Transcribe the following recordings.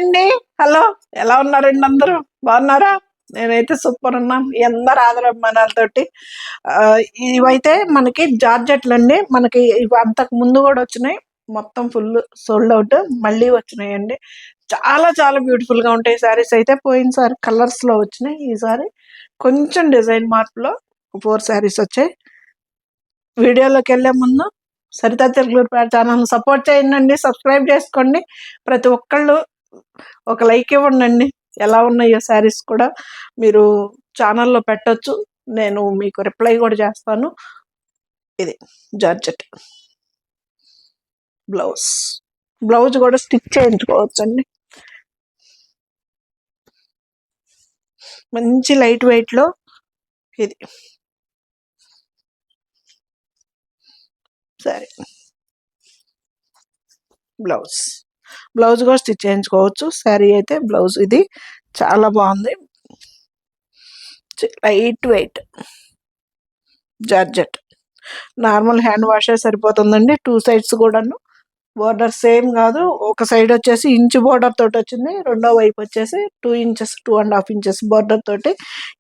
అండి. హలో, ఎలా ఉన్నారండి అందరూ? బాగున్నారా? నేనైతే సూపర్ ఉన్నాను. మీ అందరి ఆదరాభిమానాలతోటి. ఇవైతే మనకి జార్జెట్లండి. మనకి ఇవి అంతకు ముందు కూడా వచ్చినాయి. మొత్తం ఫుల్ సోల్డ్ అవుట్. మళ్ళీ వచ్చినాయండి. చాలా చాలా బ్యూటిఫుల్ గా ఉంటాయి శారీస్ అయితే. పోయినసారి కలర్స్ లో వచ్చినాయి. ఈసారి కొంచెం డిజైన్ మార్పులో 4 శారీస్ వచ్చాయి. వీడియోలోకి వెళ్ళే ముందు సరితా తెలుగు ఛానల్ సపోర్ట్ చేయండి, సబ్స్క్రైబ్ చేసుకోండి. ప్రతి ఒక్కళ్ళు ఒక లైక్ ఇవ్వండి. ఎలా ఉన్నాయో శారీస్ కూడా మీరు ఛానల్లో పెట్టొచ్చు. నేను మీకు రిప్లై కూడా చేస్తాను. ఇది జార్జెట్ బ్లౌజ్. బ్లౌజ్ కూడా స్టిచ్ చేయించుకోవచ్చండి. మంచి లైట్ వెయిట్ లో ఇది సరే. బ్లౌజ్ బ్లౌజ్ కూడా స్టిచ్ చేయించుకోవచ్చు. శారీ అయితే బ్లౌజ్ ఇది చాలా బాగుంది. Light weight georgette. Normal hand వాషే సరిపోతుందండి. 2 సైడ్స్ కూడాను బోర్డర్ సేమ్ కాదు. ఒక సైడ్ వచ్చేసి ఇంచు బోర్డర్ తోటి వచ్చింది. రెండో వైపు వచ్చేసి 2 ఇంచెస్ 2.5 ఇంచెస్ బోర్డర్ తోటి.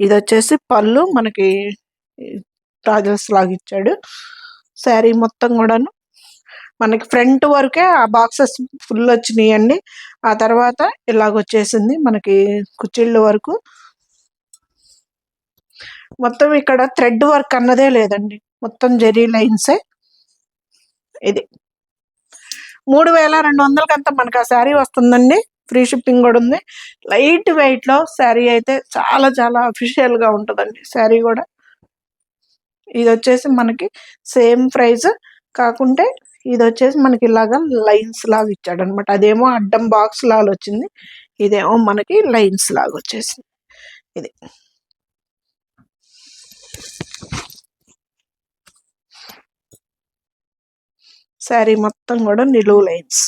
ఇది వచ్చేసి పళ్ళు మనకి రాజల్స్ లాగా ఇచ్చాడు. శారీ మొత్తం కూడాను మనకి ఫ్రంట్ వరకే ఆ బాక్సెస్ ఫుల్ వచ్చినాయండి. ఆ తర్వాత ఇలాగొచ్చేసింది మనకి కుచ్చిళ్ళ వరకు. మొత్తం ఇక్కడ థ్రెడ్ వర్క్ అన్నదే లేదండి. మొత్తం జెరీ లైన్సే. ఇది 3200 అంతా మనకు ఆ శారీ వస్తుందండి. ఫ్రీ షిప్పింగ్ కూడా ఉంది. లైట్ వెయిట్ లో శారీ అయితే చాలా చాలా అఫీషియల్ గా ఉంటుందండి. శారీ కూడా ఇది వచ్చేసి మనకి సేమ్ ప్రైస్ కాకుంటే ఇది వచ్చేసి మనకి ఇలాగా లైన్స్ లాగా ఇచ్చాడు అనమాట. అదేమో అడ్డం బాక్స్ లాగా వచ్చింది. ఇదేమో మనకి లైన్స్ లాగా వచ్చేసింది. ఇది శారీ మొత్తం కూడా నిలువు లైన్స్.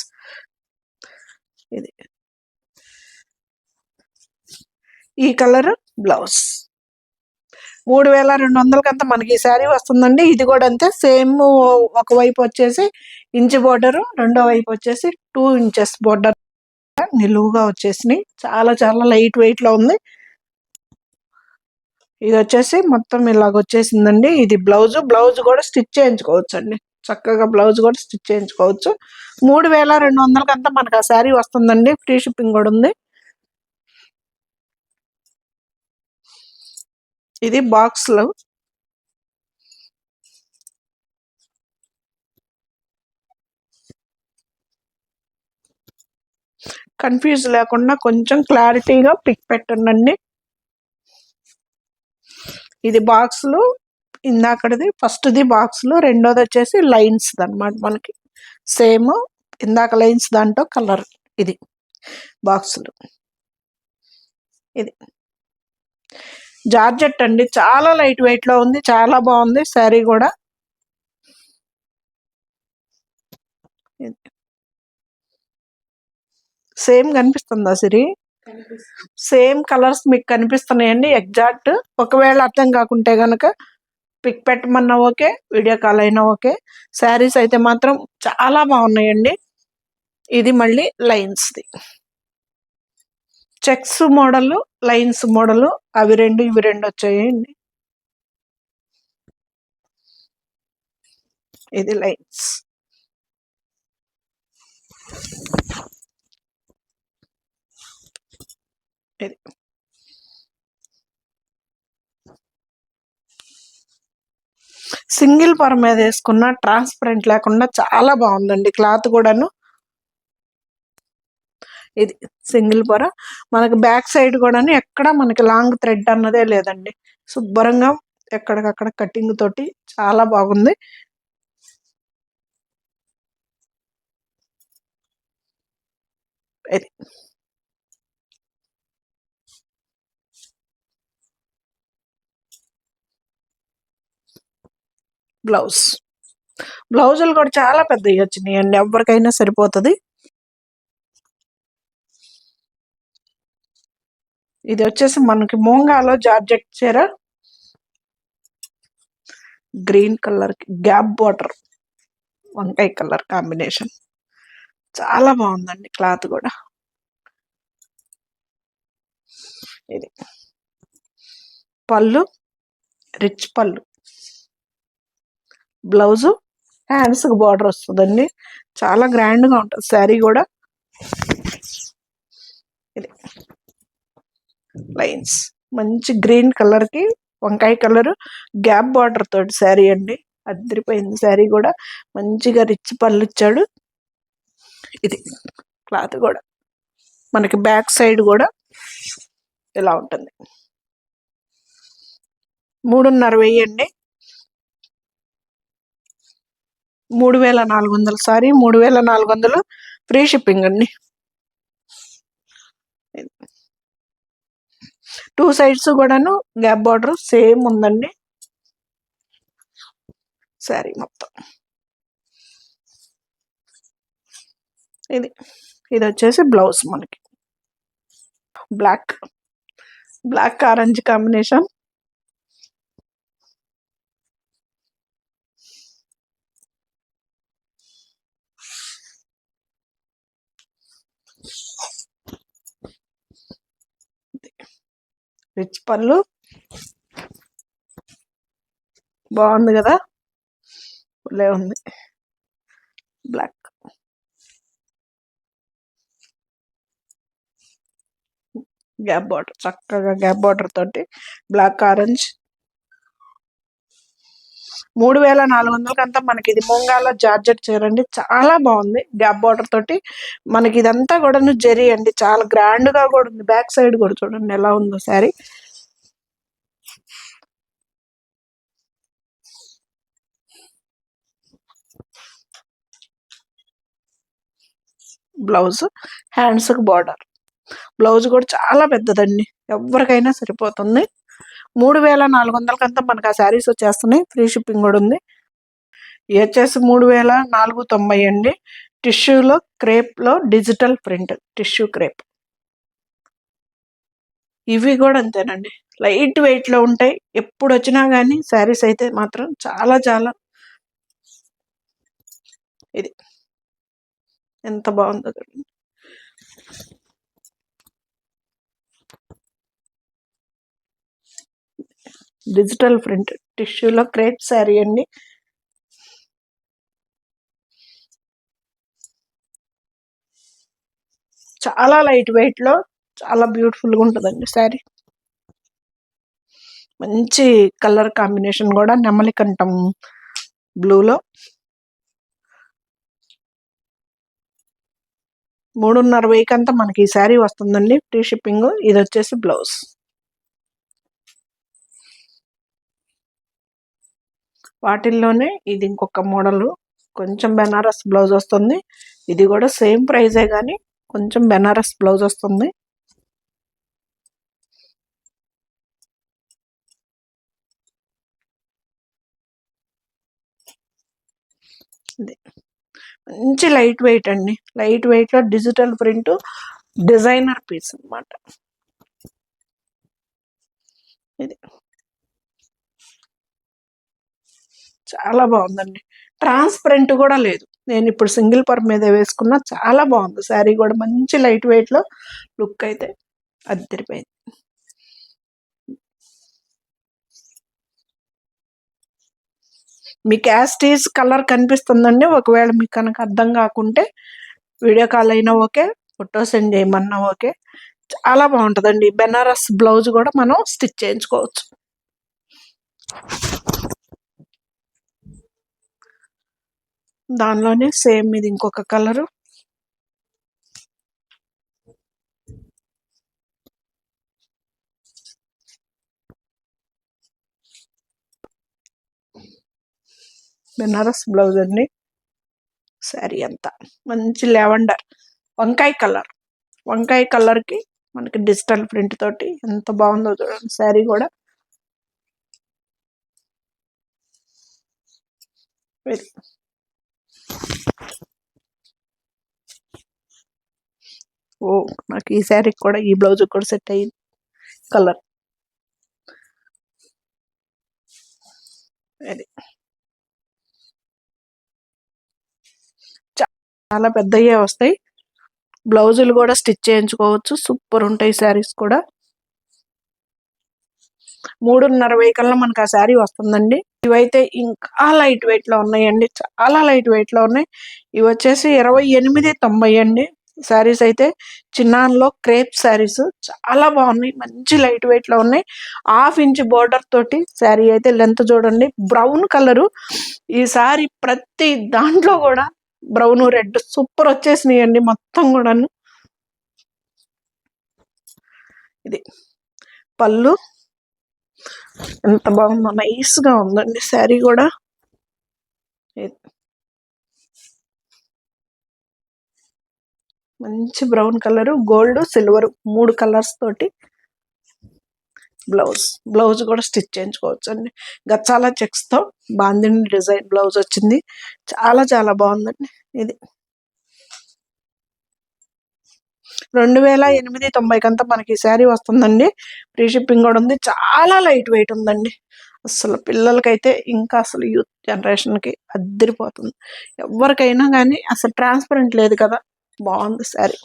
ఇది ఈ కలర్ బ్లౌజ్ 3200 అంతా మనకి ఈ శారీ వస్తుందండి. ఇది కూడా అంతే సేమ్. ఒకవైపు వచ్చేసి ఇంచు బోర్డర్, రెండో వైపు వచ్చేసి 2 ఇంచెస్ బోర్డర్ నిలువుగా వచ్చేసినాయి. చాలా చాలా లైట్ వెయిట్ లో ఉంది. ఇది వచ్చేసి మొత్తం ఇలాగ వచ్చేసిందండి. ఇది బ్లౌజ్. బ్లౌజ్ కూడా స్టిచ్ చేయించుకోవచ్చు అండి. చక్కగా బ్లౌజ్ కూడా స్టిచ్ చేయించుకోవచ్చు. 3200 అంతా మనకు ఆ శారీ వస్తుందండి. ఫ్రీ షిప్పింగ్ కూడా ఉంది. ఇది బాక్స్ లో కన్ఫ్యూజ్ లేకుండా కొంచెం క్లారిటీగా పిక్ పెట్టండి. ఇది బాక్స్లు ఇందాకది ఫస్ట్ది బాక్స్లు, రెండోది వచ్చేసి లైన్స్ అనమాట. మనకి సేమ్ ఇందాక లైన్స్ దాంట్లో కలర్. ఇది బాక్సులు. ఇది జార్జెట్ అండి. చాలా లైట్ వెయిట్ లో ఉంది. చాలా బాగుంది శారీ కూడా. సేమ్ కనిపిస్తుందా సిరి? సేమ్ కలర్స్ మీకు కనిపిస్తున్నాయండి ఎగ్జాక్ట్. ఒకవేళ అర్థం కాకుంటే గనక పిక్ పెట్టమన్నా ఓకే, వీడియో కాల్ అయినా ఓకే. శారీస్ అయితే మాత్రం చాలా బాగున్నాయండి. ఇది మళ్ళీ లైన్స్ది చెక్స్ మోడల్, లైన్స్ మోడల్. అవి రెండు ఇవి రెండు వచ్చాయండి. ఇది లైన్స్. ఇది సింగిల్ పొర మీద వేసుకున్న ట్రాన్స్పరెంట్ లేకుండా చాలా బాగుందండి క్లాత్ కూడాను. ఇది సింగిల్ పొర. మనకి బ్యాక్ సైడ్ కూడాను ఎక్కడ మనకి లాంగ్ థ్రెడ్ అన్నదే లేదండి. శుభ్రంగా ఎక్కడికక్కడ కటింగ్ తోటి చాలా బాగుంది. ఇది బ్లౌజ్. బ్లౌజులు కూడా చాలా పెద్దవి వచ్చినాయండి. ఎవరికైనా సరిపోతుంది. ఇది వచ్చేసి మనకి మూంగాలో జార్జెట్ చీర. గ్రీన్ కలర్ గ్యాప్ బార్డర్, వంకాయ కలర్ కాంబినేషన్. చాలా బాగుందండి క్లాత్ కూడా. ఇది పళ్ళు, రిచ్ పళ్ళు, బ్లౌజు, హ్యాండ్స్కి బార్డర్ వస్తుందండి. చాలా గ్రాండ్గా ఉంటుంది శారీ కూడా. ఇది లైన్స్ మంచి గ్రీన్ కలర్కి వంకాయ కలర్ గ్యాప్ బార్డర్ తోటి శారీ అండి. అదిరిపోయింది శారీ కూడా. మంచిగా రిచ్ పళ్ళు ఇచ్చాడు. ఇది క్లాత్ కూడా మనకి బ్యాక్ సైడ్ కూడా ఇలా ఉంటుంది. 3,500 వేయండి. 3,400 సారీ 3,400 ఫ్రీ షిప్పింగ్ అండి. 2 సైడ్స్ కూడాను గ్యాప్ బార్డర్ సేమ్ ఉందండి శారీ మొత్తం. ఇది వచ్చేసి బ్లౌజ్ మనకి బ్లాక్ ఆరెంజ్ కాంబినేషన్. రిచ్ పళ్ళు బాగుంది కదా, భలే ఉంది. బ్లాక్ గ్యాప్ బార్డర్, చక్కగా గ్యాప్ బార్డర్ తోటి బ్లాక్ ఆరెంజ్. 3,400 అంతా మనకి ఇది ముంగాల జార్జెట్ చీర అండి. చాలా బాగుంది గ్యాప్ బార్డర్ తోటి. మనకి ఇదంతా కూడా జరీ అండి. చాలా గ్రాండ్ గా కూడా ఉంది. బ్యాక్ సైడ్ కూడా చూడండి ఎలా ఉందో శారీ. బ్లౌజ్, హ్యాండ్స్కి బార్డర్. బ్లౌజ్ కూడా చాలా పెద్దదండి, ఎవరికైనా సరిపోతుంది. 3,400 అంతా మనకు ఆ శారీస్ వచ్చేస్తున్నాయి. ఫ్రీ షిప్పింగ్ కూడా ఉంది. ఇది వచ్చేసి 3,490 అండి. టిష్యూలో క్రేప్లో డిజిటల్ ప్రింట్ టిష్యూ క్రేప్. ఇవి కూడా అంతేనండి, లైట్ వెయిట్లో ఉంటాయి. ఎప్పుడు వచ్చినా కానీ శారీస్ అయితే మాత్రం చాలా చాలా. ఇది ఎంత బాగుందో చూడండి. డిజిటల్ ప్రింట్ టిష్యూలో క్రేప్ శారీ అండి. చాలా లైట్ వెయిట్లో చాలా బ్యూటిఫుల్గా ఉంటుందండి శారీ. మంచి కలర్ కాంబినేషన్ కూడా నెమలి కంఠం బ్లూలో. 3,500 అంతా మనకి ఈ శారీ వస్తుందండి, ఫ్రీ షిప్పింగ్. ఇది వచ్చేసి బ్లౌజ్. వాటిల్లోనే ఇది ఇంకొక మోడల్, కొంచెం బెనారస్ బ్లౌజ్ వస్తుంది. ఇది కూడా సేమ్ ప్రైజే కానీ కొంచెం బెనారస్ బ్లౌజ్ వస్తుంది. ఇది మంచి లైట్ వెయిట్ అండి. లైట్ వెయిట్లో డిజిటల్ ప్రింట్ డిజైనర్ పీస్ అన్నమాట. ఇది చాలా బాగుందండి. ట్రాన్స్పరెంట్ కూడా లేదు. నేను ఇప్పుడు సింగిల్ పర్ మీద వేసుకున్నా. చాలా బాగుంది శారీ కూడా. మంచి లైట్ వెయిట్లో లుక్ అయితే అదిరిపోయింది. మీకు యాస్టీస్ కలర్ కనిపిస్తుందండి. ఒకవేళ మీకు కనుక అర్థం కాకుంటే వీడియో కాల్ అయినా ఓకే, ఫోటో సెండ్ చేయమన్నా ఓకే. చాలా బాగుంటుందండి. బెనారస్ బ్లౌజ్ కూడా మనం స్టిచ్ చేయించుకోవచ్చు. దానిలోనే సేమ్ ఇది ఇంకొక కలరు. బెనారస్ బ్లౌజ్ అండి. శారీ అంతా మంచి లెవెండర్ వంకాయ కలర్కి మనకి డిజిటల్ ప్రింట్ తోటి ఎంత బాగుందో చూడండి శారీ కూడా. ఓ, నాకు ఈ శారీకి కూడా ఈ బ్లౌజ్ కూడా సెట్ అయ్యింది కలర్. అది చాలా పెద్దయ్యే వస్తాయి. బ్లౌజులు కూడా స్టిచ్ చేయించుకోవచ్చు. సూపర్ ఉంటాయి శారీస్ కూడా. 3:30 కల్లా మనకు ఆ శారీ వస్తుందండి. ఇవైతే ఇంకా లైట్ వెయిట్‌లో ఉన్నాయండి. చాలా లైట్ వెయిట్‌లో ఉన్నాయి. ఇవి వచ్చేసి 28.90 అండి. శారీస్ అయితే చిన్నాన్‌లో క్రేప్ శారీస్ చాలా బాగున్నాయి. మంచి లైట్ వెయిట్‌లో ఉన్నాయి. 1/2 ఇంచ్ బోర్డర్ తోటి శారీ అయితే లెంత్ చూడండి. Brown colour. ఈ శారీ ప్రతి దాంట్లో కూడా బ్రౌన్, రెడ్ సూపర్ వచ్చేసినాయండి మొత్తం కూడాను. ఇది పళ్ళు ఎంత బాగుందో, నైస్ గా ఉందండి శారీ కూడా. మంచి brown colour, gold, silver 3 colours తోటి బ్లౌజ్ కూడా స్టిచ్ చేయించుకోవచ్చు అండి. గచ్చాల చెక్స్ తో బాందిని డిజైన్ బ్లౌజ్ వచ్చింది. చాలా చాలా బాగుందండి. ఇది 2890 కంతా మనకి శారీ వస్తుందండి. ఫ్రీ షిప్పింగ్ కూడా ఉంది. చాలా లైట్ వెయిట్ ఉందండి. అసలు పిల్లలకైతే ఇంకా అసలు యూత్ జనరేషన్కి అద్దరిపోతుంది. ఎవరికైనా కానీ అసలు ట్రాన్స్పరెంట్ లేదు కదా, బాగుంది శారీ.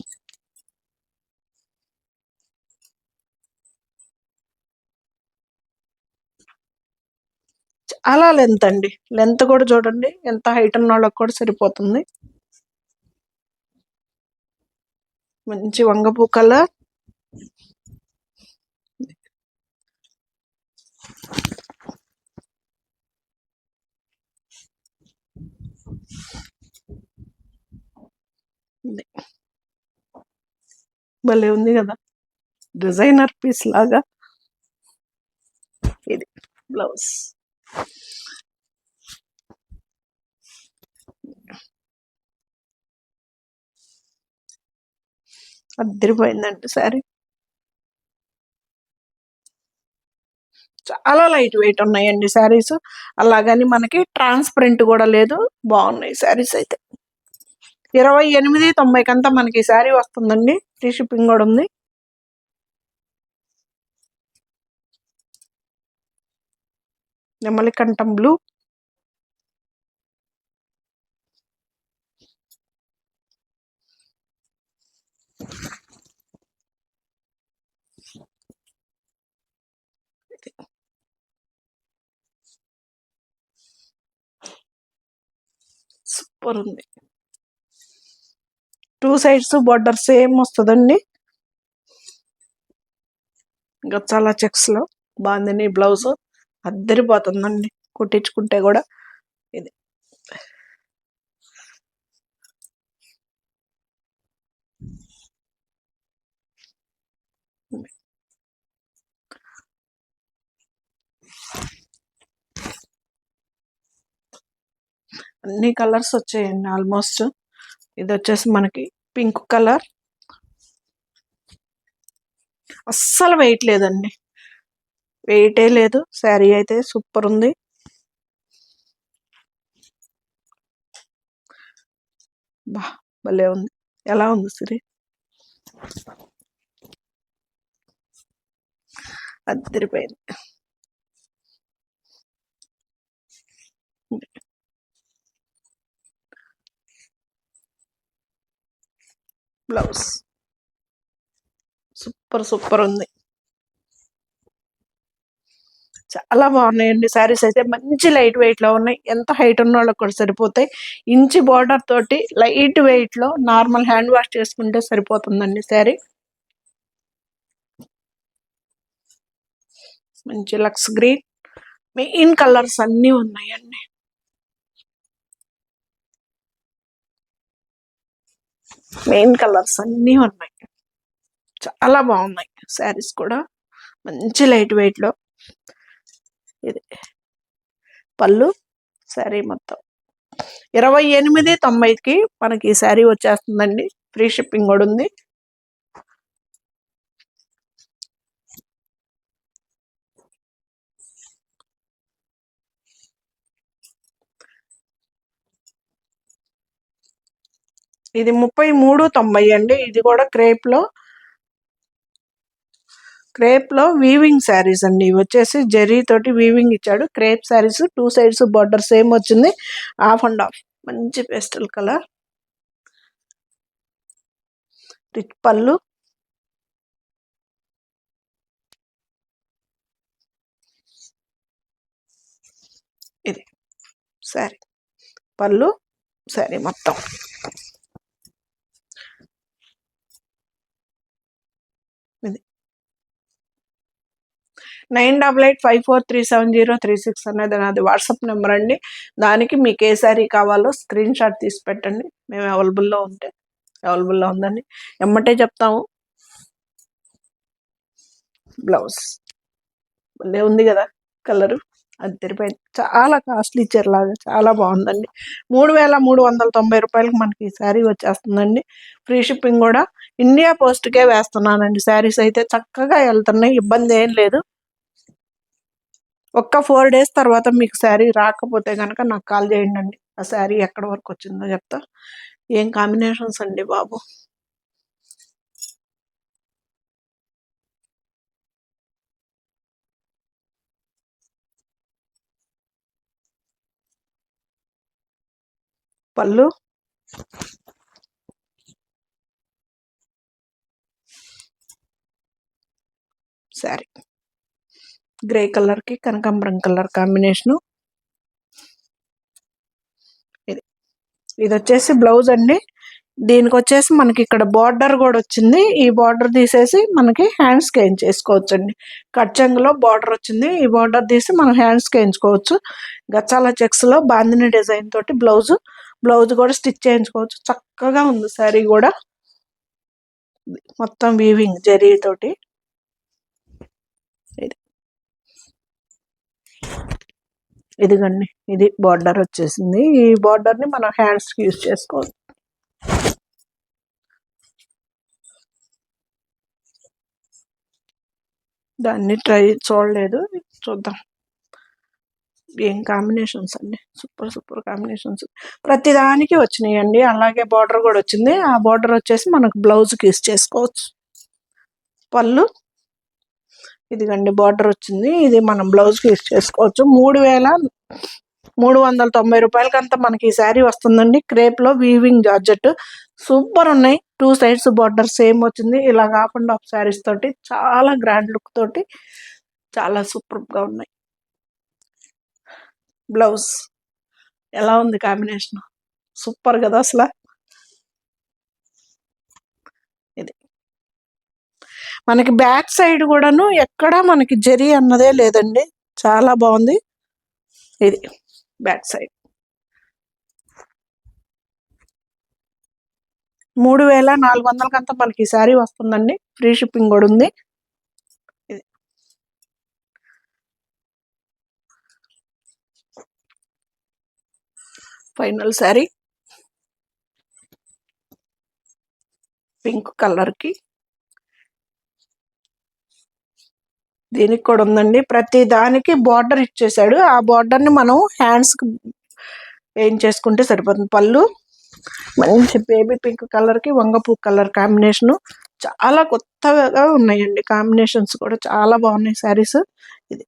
చాలా లెంత్ అండి. లెంత్ కూడా చూడండి, ఎంత హైట్ ఉన్న వాళ్ళకి కూడా సరిపోతుంది. మంచి వంగపూ కలర్. భలే ఉంది కదా, డిజైనర్ పీస్ లాగా. ఇది బ్లౌజ్. అద్దరిపోయిందండి శారీ. చాలా లైట్ వెయిట్ ఉన్నాయండి శారీస్. అలాగని మనకి ట్రాన్స్పరెంట్ కూడా లేదు. బాగున్నాయి శారీస్ అయితే. 2890 కంతా మనకి శారీ వస్తుందండి. ఫ్రీ షిప్పింగ్ కూడా ఉంది. నెమలికంఠం బ్లూ. సూపర్ ఉంది. 2 సైడ్స్ బోర్డర్ సేమ్ వస్తుందండి. గచ్చాల చెక్స్ లో బాందిని బ్లౌజ్ అద్దరిపోతుందండి కుట్టించుకుంటే కూడా. ఇది అన్ని కలర్స్ వచ్చాయండి ఆల్మోస్ట్. ఇది వచ్చేసి మనకి పింక్ కలర్. అస్సలు వెయిట్ లేదండి, వెయిటే లేదు. శారీ అయితే సూపర్ ఉంది. బా భలే ఉంది. ఎలా ఉంది సిరి? అద్దరిపోయింది. బ్లౌజ్ సూపర్ ఉంది. చాలా బాగున్నాయండి శారీస్ అయితే. మంచి లైట్ వెయిట్ లో ఉన్నాయి. ఎంత హైట్ ఉన్న వాళ్ళకి కూడా సరిపోతాయి. ఇంచి బార్డర్ తోటి లైట్ వెయిట్ లో నార్మల్ హ్యాండ్ వాష్ చేసుకుంటే సరిపోతుందండి శారీ. మంచి లక్స్ గ్రీన్. మెయిన్ కలర్స్ అన్నీ ఉన్నాయండి. మెయిన్ కలర్స్ అన్నీ ఉన్నాయి. చాలా బాగున్నాయి శారీస్ కూడా. మంచి లైట్ వెయిట్ లో. ఇది పళ్ళు. శారీ మొత్తం 2890కి మనకి ఈ శారీ వచ్చేస్తుందండి. ఫ్రీ షిప్పింగ్ కూడా ఉంది. ఇది 33.90 అండి. ఇది కూడా క్రేప్ లో వీవింగ్ శారీస్ అండి. ఇవి వచ్చేసి జెరీ తోటి వీవింగ్ ఇచ్చాడు. Crepe saris 2 sides border same వచ్చింది. Half and half. మంచి పేస్టల్ కలర్. రిచ్ పళ్ళు. ఇది శారీ పళ్ళు, శారీ మొత్తం. ఇది 9885437036 అనేది నాది వాట్సాప్ నెంబర్ అండి. దానికి మీకు ఏ శారీ కావాలో స్క్రీన్ షాట్ తీసి పెట్టండి. మేము అవైలబుల్లో ఉందండి, ఎమ్మటే చెప్తాము. బ్లౌజ్ భలే ఉంది కదా కలరు, అది తెరిపోయింది. చాలా కాస్ట్లీ చీరలాగా చాలా బాగుందండి. 3390 రూపాయలకి మనకి ఈ శారీ వచ్చేస్తుందండి. ఫ్రీ షిప్పింగ్ కూడా. ఇండియా పోస్ట్కే వేస్తున్నానండి. శారీస్ అయితే చక్కగా వెళ్తున్నాయి, ఇబ్బంది ఏం లేదు. ఒక్క 4 days తర్వాత మీకు శారీ రాకపోతే కనుక నాకు కాల్ చేయండి అండి. ఆ శారీ ఎక్కడి వరకు వచ్చిందో చెప్తా. ఏం కాంబినేషన్స్ అండి బాబు. పళ్ళు, శారీ గ్రే కలర్కి కనకాంబరం కలర్ కాంబినేషను. ఇది వచ్చేసి బ్లౌజ్ అండి. దీనికి వచ్చేసి మనకి ఇక్కడ బార్డర్ కూడా వచ్చింది. ఈ బార్డర్ తీసేసి మనకి హ్యాండ్స్కి వేయించేసుకోవచ్చు అండి. కట్చంగులో బార్డర్ వచ్చింది. ఈ బార్డర్ తీసి మనం హ్యాండ్స్కి వేయించుకోవచ్చు. గచ్చాల చెక్స్లో బాందిని డిజైన్ తోటి బ్లౌజ్ కూడా స్టిచ్ చేయించుకోవచ్చు. చక్కగా ఉంది శారీ కూడా. మొత్తం వీవింగ్ జరీ తోటి. ఇదిగండి, ఇది బార్డర్ వచ్చేసింది. ఈ బార్డర్ని మనం హ్యాండ్స్కి యూజ్ చేసుకోవచ్చు. దాన్ని చూడలేదు, చూద్దాం. ఏం కాంబినేషన్స్ అండి, సూపర్ కాంబినేషన్స్. ప్రతిదానికి వచ్చినాయండి. అలాగే బార్డర్ కూడా వచ్చింది. ఆ బార్డర్ వచ్చేసి మనకు బ్లౌజ్కి యూజ్ చేసుకోవచ్చు. పళ్ళు, ఇదిగండి బార్డర్ వచ్చింది. ఇది మనం బ్లౌజ్కి యూజ్ చేసుకోవచ్చు. 3390 రూపాయలకంతా మనకి ఈ శారీ వస్తుందండి. క్రేప్లో వీవింగ్ జార్జెట్ సూపర్ ఉన్నాయి. 2 sides బార్డర్ సేమ్ వచ్చింది. ఇలా కాకుండా ఆఫ్ శారీస్ తోటి చాలా గ్రాండ్ లుక్ తోటి చాలా సూపర్గా ఉన్నాయి. బ్లౌజ్ ఎలా ఉంది కాంబినేషన్, సూపర్ కదా అసలు. ఇది మనకి బ్యాక్ సైడ్ కూడాను ఎక్కడా మనకి జరీ అన్నదే లేదండి, చాలా బాగుంది. ఇది బ్యాక్ సైడ్ 3400కంతా మనకి ఈ శారీ వస్తుందండి. ఫ్రీ షిప్పింగ్ కూడా ఉంది. ఇది ఫైనల్ శారీ పింక్ కలర్కి. దీనికి కూడా ఉందండి. ప్రతి దానికి బార్డర్ ఇచ్చేసాడు. ఆ బార్డర్ని మనం హ్యాండ్స్కి వేయించేసుకుంటే సరిపోతుంది. పళ్ళు మంచి బేబీ పింక్ కలర్కి వంగపూ కలర్ కాంబినేషను. చాలా కొత్తగా ఉన్నాయండి కాంబినేషన్స్ కూడా, చాలా బాగున్నాయి శారీస్. ఇది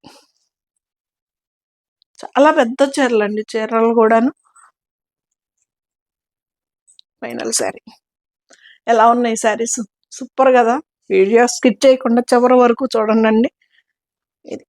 చాలా పెద్ద చీరలు అండి, చీరలు కూడాను. ఫైనల్ శారీ ఎలా ఉన్నాయి శారీస్, సూపర్ కదా. వీడియో స్కిప్ చేయకుండా చివరి వరకు చూడండి. ఇది